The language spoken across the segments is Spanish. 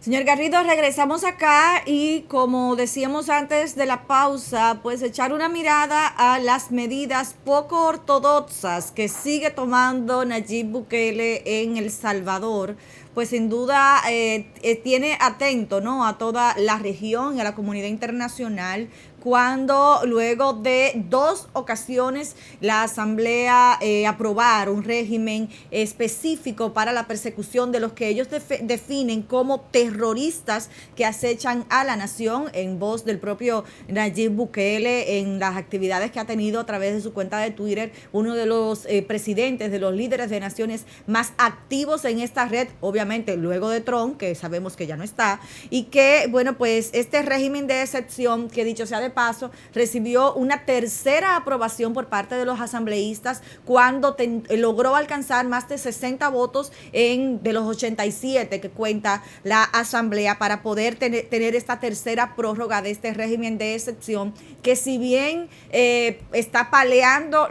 Señor Garrido, regresamos acá y como decíamos antes de la pausa, pues echar una mirada a las medidas poco ortodoxas que sigue tomando Nayib Bukele en El Salvador, pues sin duda tiene atento, ¿no?, a toda la región y a la comunidad internacional cuando luego de dos ocasiones la Asamblea aprobar un régimen específico para la persecución de los que ellos definen como terroristas que acechan a la nación, en voz del propio Nayib Bukele, en las actividades que ha tenido a través de su cuenta de Twitter, uno de los presidentes, de los líderes de naciones más activos en esta red, obviamente luego de Trump, que sabemos que ya no está, y que, bueno, pues este régimen de excepción, que dicho sea de paso, recibió una tercera aprobación por parte de los asambleístas cuando logró alcanzar más de 60 votos de los 87 que cuenta la asamblea para poder tener esta tercera prórroga de este régimen de excepción, que si bien está paleando,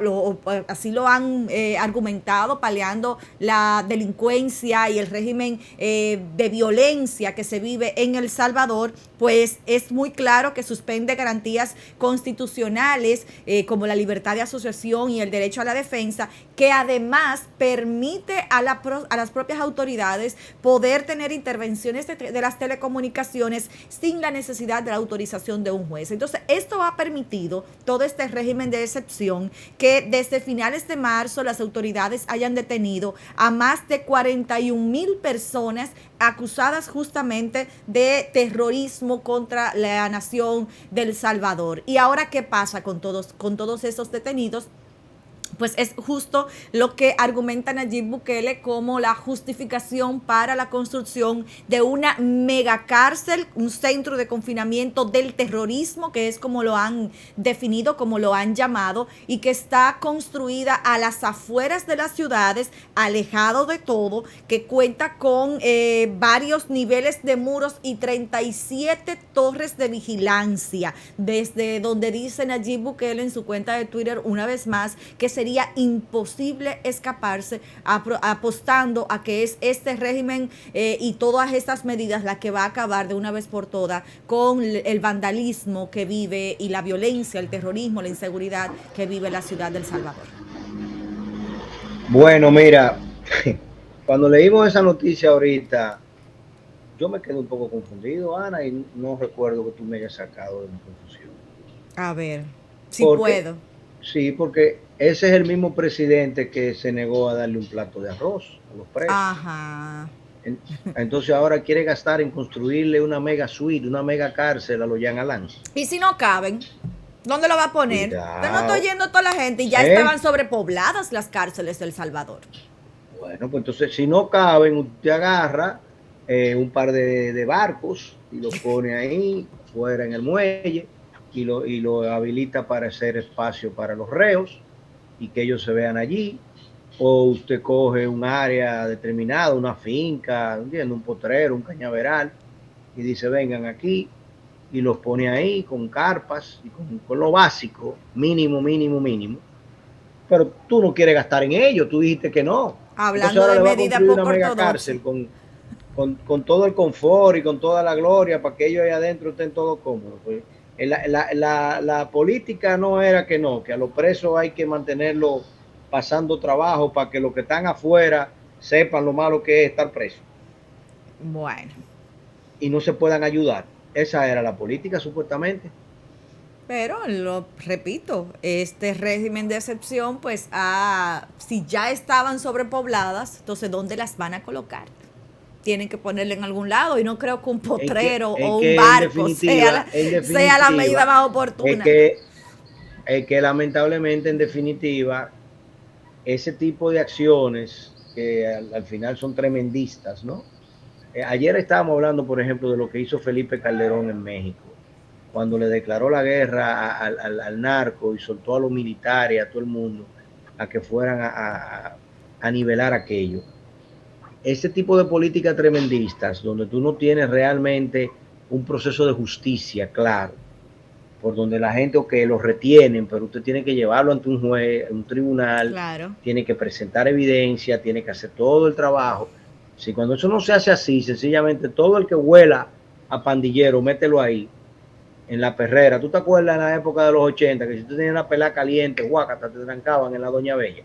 así lo han argumentado, paleando la delincuencia y el régimen de violencia que se vive en El Salvador, pues es muy claro que suspende garantías constitucionales como la libertad de asociación y el derecho a la defensa, que además permite a las propias autoridades poder tener intervenciones de las telecomunicaciones sin la necesidad de la autorización de un juez. Entonces, esto ha permitido, todo este régimen de excepción, que desde finales de marzo las autoridades hayan detenido a más de 41,000 personas acusadas justamente de terrorismo contra la nación del Salvador. ¿Y ahora qué pasa con todos esos detenidos? Pues es justo lo que argumenta Nayib Bukele como la justificación para la construcción de una megacárcel, un centro de confinamiento del terrorismo, que es como lo han definido, como lo han llamado, y que está construida a las afueras de las ciudades, alejado de todo, que cuenta con varios niveles de muros y 37 torres de vigilancia, desde donde dice Nayib Bukele en su cuenta de Twitter una vez más que sería imposible escaparse, apostando a que es este régimen y todas estas medidas la que va a acabar de una vez por todas con el vandalismo que vive y la violencia, el terrorismo, la inseguridad que vive la ciudad del Salvador. Bueno, mira, cuando leímos esa noticia ahorita, yo me quedé un poco confundido, Ana, y no recuerdo que tú me hayas sacado de mi confusión. A ver, si Porque, puedo. sí, porque ese es el mismo presidente que se negó a darle un plato de arroz a los presos. Ajá. Entonces ahora quiere gastar en construirle una mega suite, una mega cárcel a los Jean Alain. ¿Y si no caben? ¿Dónde lo va a poner? Usted no está Cuidado. oyendo a toda la gente y ya ¿Eh? estaban sobrepobladas las cárceles de El Salvador. Bueno, pues entonces si no caben, usted agarra un par de barcos y lo pone ahí fuera en el muelle y lo habilita para hacer espacio para los reos y que ellos se vean allí. O usted coge un área determinada, una finca, ¿entiende? Un potrero, un cañaveral, y dice, vengan aquí, y los pone ahí con carpas y con lo básico, mínimo, mínimo, mínimo. Pero tú no quieres gastar en ello, tú dijiste que no. Entonces Hablando ahora de le va a medida construir una poco mega ortodoxa. cárcel con todo el confort y con toda la gloria para que ellos ahí adentro estén todos cómodos. Pues, la política no era que no, que a los presos hay que mantenerlo pasando trabajo para que los que están afuera sepan lo malo que es estar preso Bueno, y no se puedan ayudar. Esa era la política supuestamente. pero lo repito, este régimen de excepción, pues, si ya estaban sobrepobladas, entonces ¿dónde las van a colocar? Tienen que ponerle en algún lado y no creo que un potrero Es o un que barco sea la medida más es oportuna. que, es que lamentablemente, en definitiva, ese tipo de acciones que al final son tremendistas, ¿no? Ayer estábamos hablando, por ejemplo, de lo que hizo Felipe Calderón en México, cuando le declaró la guerra al narco y soltó a los militares, a todo el mundo, a que fueran a nivelar aquello. Ese tipo de políticas tremendistas, donde tú no tienes realmente un proceso de justicia claro, por donde la gente, ok, los retienen, pero usted tiene que llevarlo ante un juez, un tribunal, Claro. tiene que presentar evidencia, tiene que hacer todo el trabajo. Si cuando eso no se hace así, sencillamente todo el que huela a pandillero, mételo ahí, en la perrera. ¿Tú te acuerdas en la época de los 80 que si tú tenías una pelada caliente, guacata, te trancaban en la Doña Bella?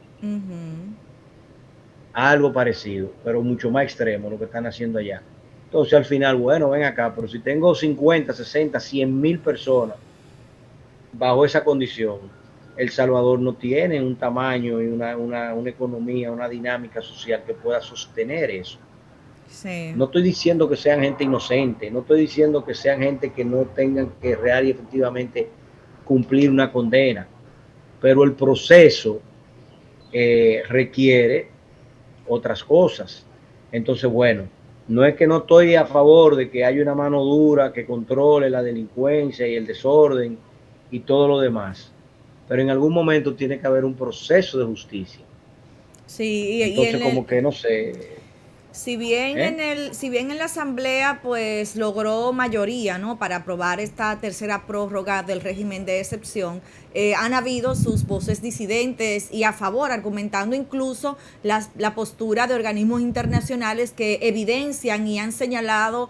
Algo parecido, pero mucho más extremo lo que están haciendo allá. Entonces al final, bueno, ven acá, pero si tengo 50, 60, 100,000 personas bajo esa condición, El Salvador no tiene un tamaño y una economía, una dinámica social que pueda sostener eso. Sí. No estoy diciendo que sean gente inocente, no estoy diciendo que sean gente que no tengan que real y efectivamente cumplir una condena, pero el proceso requiere otras cosas. Entonces, bueno, no es que no estoy a favor de que haya una mano dura que controle la delincuencia y el desorden y todo lo demás, pero en algún momento tiene que haber un proceso de justicia. Sí, y Entonces, en el, como que no sé, ¿eh? si bien en la asamblea pues logró mayoría, ¿no? Para aprobar esta tercera prórroga del régimen de excepción, han habido sus voces disidentes y a favor, argumentando incluso la postura de organismos internacionales que evidencian y han señalado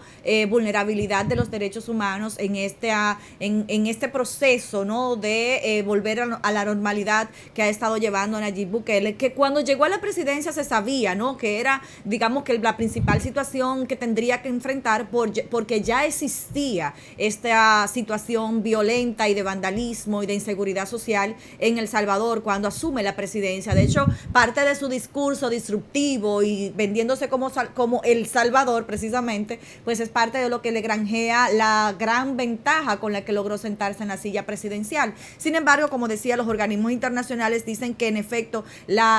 vulnerabilidad de los derechos humanos en este proceso, ¿no? De volver a la normalidad que ha estado llevando Nayib Bukele, que cuando llegó a la presidencia se sabía, ¿no? Que era, digamos, que la principal situación que tendría que enfrentar porque ya existía esta situación violenta y de vandalismo y de inseguridad social en El Salvador cuando asume la presidencia. De hecho, parte de su discurso disruptivo y vendiéndose como El Salvador precisamente, pues es parte de lo que le granjea la gran ventaja con la que logró sentarse en la silla presidencial. Sin embargo, como decía, los organismos internacionales dicen que en efecto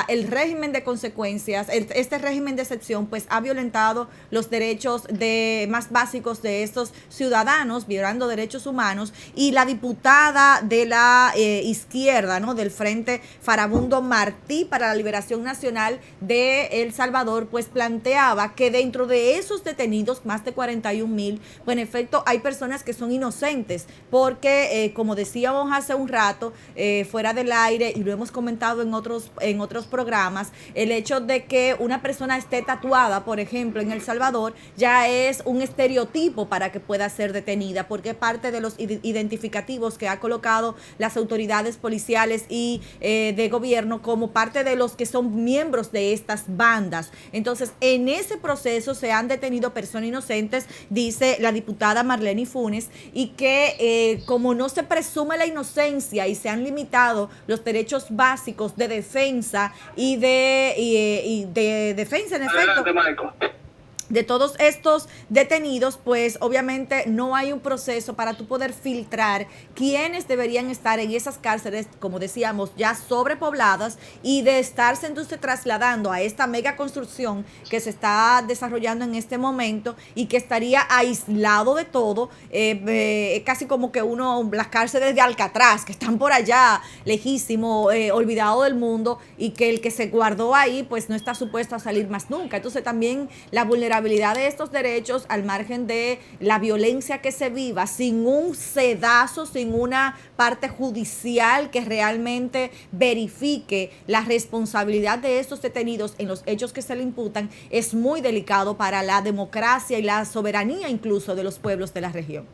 el régimen de consecuencias, este régimen de excepción, pues ha violentado los derechos más básicos de estos ciudadanos, violando derechos humanos, y la diputada de la izquierda, ¿no? Del Frente Farabundo Martí para la Liberación Nacional de El Salvador, pues planteaba que dentro de esos detenidos, más de 41,000, pues en efecto hay personas que son inocentes, porque como decíamos hace un rato, fuera del aire, y lo hemos comentado en otros programas, el hecho de que una persona esté tatuada, por ejemplo, en El Salvador, ya es un estereotipo para que pueda ser detenida, porque es parte de los identificativos que ha colocado las autoridades policiales y de gobierno como parte de los que son miembros de estas bandas. Entonces, en ese proceso se han detenido personas inocentes, dice la diputada Marlene Funes, y que como no se presume la inocencia y se han limitado los derechos básicos de defensa y de defensa, en efecto, de todos estos detenidos, pues obviamente no hay un proceso para tú poder filtrar quiénes deberían estar en esas cárceles, como decíamos, ya sobrepobladas, y de estarse entonces trasladando a esta mega construcción que se está desarrollando en este momento y que estaría aislado de todo, casi como que las cárceles de Alcatraz, que están por allá, lejísimo, olvidado del mundo, y que el que se guardó ahí, pues no está supuesto a salir más nunca. Entonces también la vulnerabilidad de estos derechos, al margen de la violencia que se viva, sin un sedazo, sin una parte judicial que realmente verifique la responsabilidad de estos detenidos en los hechos que se le imputan, es muy delicado para la democracia y la soberanía incluso de los pueblos de la región.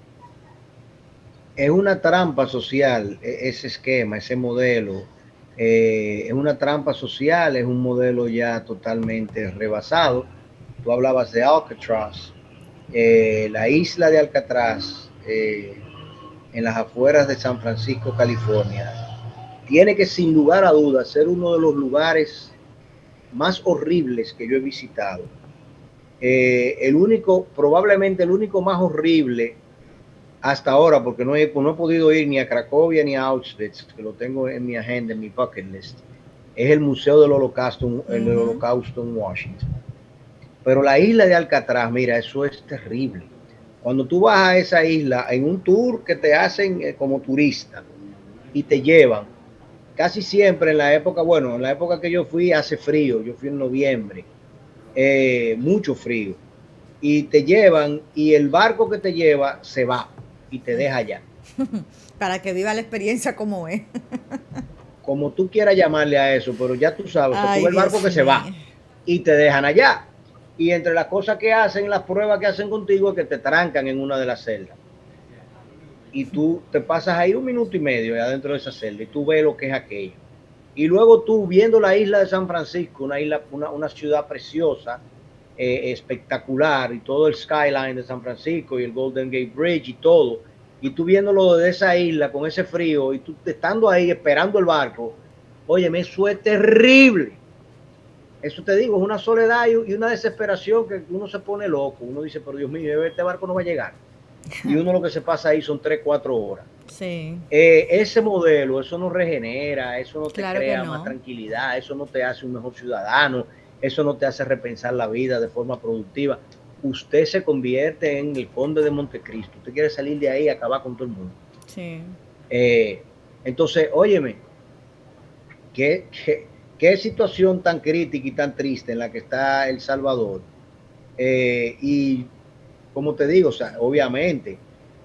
Es una trampa social ese esquema, ese modelo. Es una trampa social, es un modelo ya totalmente rebasado. Tú hablabas de Alcatraz, la isla de Alcatraz, en las afueras de San Francisco, California, tiene que sin lugar a dudas ser uno de los lugares más horribles que yo he visitado. Probablemente el único más horrible hasta ahora, porque no he podido ir ni a Cracovia ni a Auschwitz, que lo tengo en mi agenda, en mi bucket list, es el Museo del Holocausto, el Holocausto en Washington. Pero la isla de Alcatraz, mira, eso es terrible. Cuando tú vas a esa isla en un tour que te hacen como turista y te llevan, casi siempre en la época que yo fui hace frío, yo fui en noviembre, mucho frío, y te llevan y el barco que te lleva se va y te deja allá. Para que viva la experiencia como es. Como tú quieras llamarle a eso, pero ya tú sabes, o sea, tú ves el barco que se va y te dejan allá. Y entre las cosas que hacen, las pruebas que hacen contigo, es que te trancan en una de las celdas. Y tú te pasas ahí 1 minuto y medio adentro de esa celda y tú ves lo que es aquello. Y luego tú viendo la isla de San Francisco, una ciudad preciosa, espectacular, y todo el skyline de San Francisco y el Golden Gate Bridge y todo, y tú viéndolo de esa isla con ese frío y tú estando ahí esperando el barco, óyeme, eso es terrible. Eso te digo, es una soledad y una desesperación que uno se pone loco. Uno dice, pero Dios mío, este barco no va a llegar. Y uno lo que se pasa ahí son 3, 4 horas. Sí. Ese modelo, eso no regenera, eso no te Claro que crea no. más tranquilidad, eso no te hace un mejor ciudadano, eso no te hace repensar la vida de forma productiva. Usted se convierte en el conde de Montecristo. Usted quiere salir de ahí y acabar con todo el mundo. Sí. Entonces, óyeme, qué situación tan crítica y tan triste en la que está El Salvador. Y como te digo, o sea, obviamente,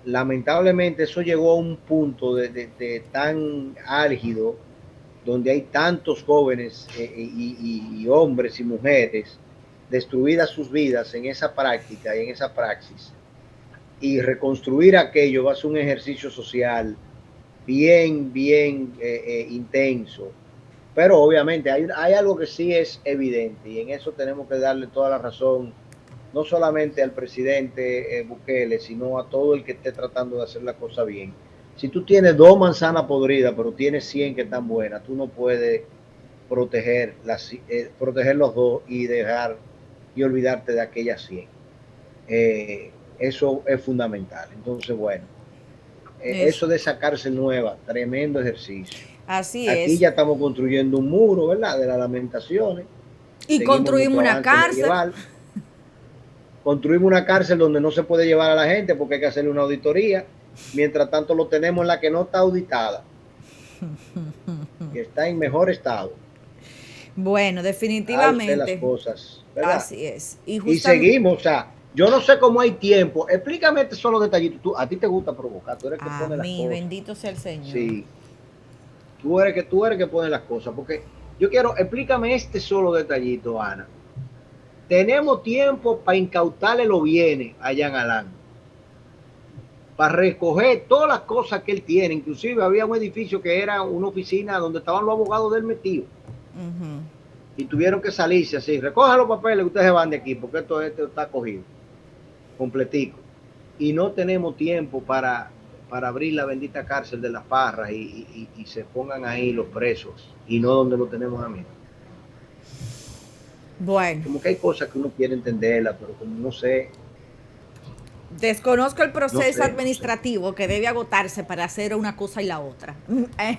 lamentablemente eso llegó a un punto de tan álgido, donde hay tantos jóvenes y hombres y mujeres destruidas sus vidas en esa práctica y en esa praxis. Y reconstruir aquello va a ser un ejercicio social bien intenso. Pero obviamente hay algo que sí es evidente, y en eso tenemos que darle toda la razón, no solamente al presidente Bukele, sino a todo el que esté tratando de hacer la cosa bien. Si tú tienes 2 manzanas podridas, pero tienes 100 que están buenas, tú no puedes proteger los 2 y dejar y olvidarte de aquellas 100. Eso es fundamental. Entonces, bueno, eso de esa cárcel nueva, tremendo ejercicio. Así Aquí es. ya estamos construyendo un muro, ¿verdad? De las lamentaciones. Y construimos una cárcel. Medieval. Construimos una cárcel donde no se puede llevar a la gente porque hay que hacerle una auditoría. Mientras tanto lo tenemos en la que no está auditada, que está en mejor estado. Bueno, definitivamente. Las cosas, ¿verdad? Así es. Y seguimos, o sea, yo no sé cómo hay tiempo. Explícame este solo detallito. A ti te gusta provocar, tú eres que pone las cosas. Bendito sea el Señor. Sí. Tú eres que pone las cosas, porque yo quiero, explícame este solo detallito, Ana. Tenemos tiempo para incautarle los bienes a Jean Alain, para recoger todas las cosas que él tiene. Inclusive había un edificio que era una oficina donde estaban los abogados del metido. Y tuvieron que salirse así, recojan los papeles, ustedes se van de aquí, porque esto está cogido, completico. Y no tenemos tiempo para abrir la bendita cárcel de Las Parras y se pongan ahí los presos, y no donde lo tenemos a mí. Bueno. Como que hay cosas que uno quiere entenderla, pero como no sé. Desconozco el proceso administrativo que debe agotarse para hacer una cosa y la otra.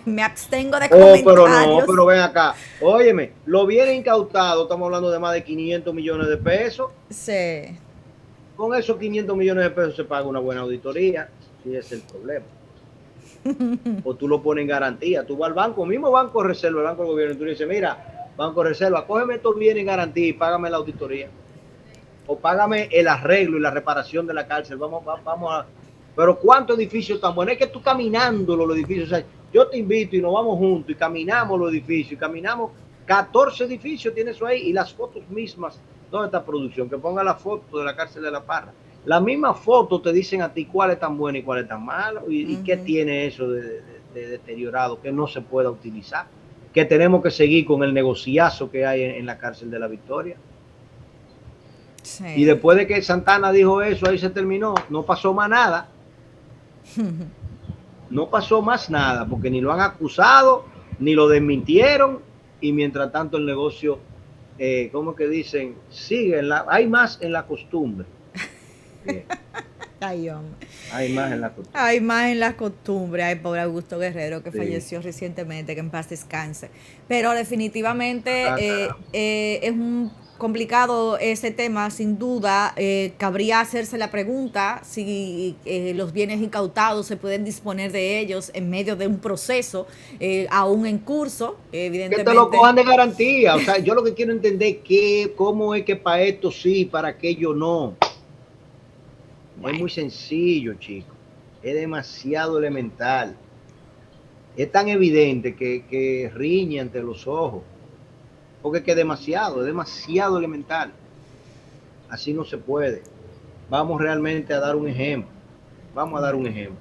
Me abstengo de comentarios. Pero ven acá. Óyeme, lo viene incautado, estamos hablando de más de 500 millones de pesos. Sí. Con esos 500 millones de pesos se paga una buena auditoría, si es el problema. O tú lo pones en garantía. Tú vas al banco, mismo Banco de Reserva, el Banco del Gobierno, y tú le dices, mira, Banco de Reserva, cógeme estos bienes en garantía y págame la auditoría. O págame el arreglo y la reparación de la cárcel. Vamos a... Pero ¿cuántos edificios tan buenos? Es que tú caminando los edificios, o sea, yo te invito y nos vamos juntos y caminamos los edificios, y caminamos 14 edificios, tiene eso ahí, y las fotos mismas. ¿Dónde está producción? Que ponga la foto de la cárcel de La Parra. La misma foto te dicen a ti cuál es tan buena y cuál es tan malo, y qué tiene eso de deteriorado, que no se pueda utilizar, que tenemos que seguir con el negociazo que hay en la cárcel de La Victoria. Sí. Y después de que Santana dijo eso, ahí se terminó, no pasó más nada. No pasó más nada, porque ni lo han acusado, ni lo desmintieron, y mientras tanto el negocio, ¿cómo que dicen? Sigue, hay más en la costumbre. Ay, hombre. Hay más en la costumbre. Hay más en la costumbre. Ay, pobre Augusto Guerrero, que falleció recientemente, que en paz descanse. Pero definitivamente es un complicado ese tema, sin duda. Cabría hacerse la pregunta si los bienes incautados se pueden disponer de ellos en medio de un proceso aún en curso, evidentemente. Que te lo cojan de garantía. O sea, yo lo que quiero entender es cómo es que para esto sí, para aquello no. Bueno. Es muy sencillo, chicos. Es demasiado elemental. Es tan evidente que riñe ante los ojos. Porque es que es demasiado elemental. Así no se puede. Vamos realmente a dar un ejemplo. Vamos a dar un ejemplo.